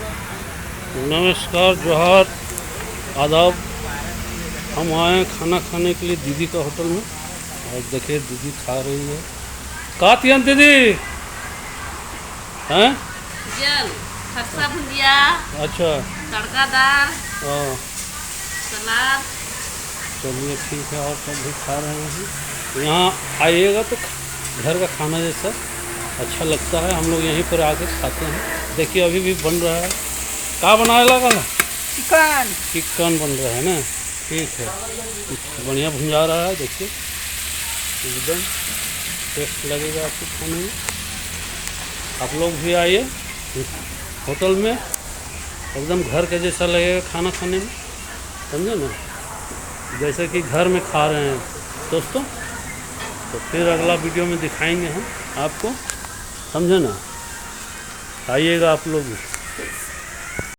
नमस्कार, जोहार, आदाब। हम आए हैं खाना खाने के लिए दीदी का होटल में। और देखिए दीदी खा रही है। कातियन दीदी हैं? जल खस्सा भुजिया, अच्छा, तड़का दाल, हाँ, सलाद। चलिए ठीक है। और सब भी खा रहे हैं। यहाँ आइएगा तो घर का खाना जैसा अच्छा लगता है। हम लोग यहीं पर आके खाते हैं। देखिए अभी भी बन रहा है। कहाँ बनाने लगा ना? चिकन। चिकन बन रहा है ना। ठीक है, बढ़िया भुंजा रहा है। देखिए एकदम टेस्ट लगेगा आपको खाने में। आप लोग भी आइए होटल में, एकदम घर के जैसा लगेगा खाना खाने में। समझे ना, जैसे कि घर में खा रहे हैं दोस्तों। तो फिर अगला वीडियो में दिखाएंगे हम आपको। समझे ना, आइएगा आप लोग भी।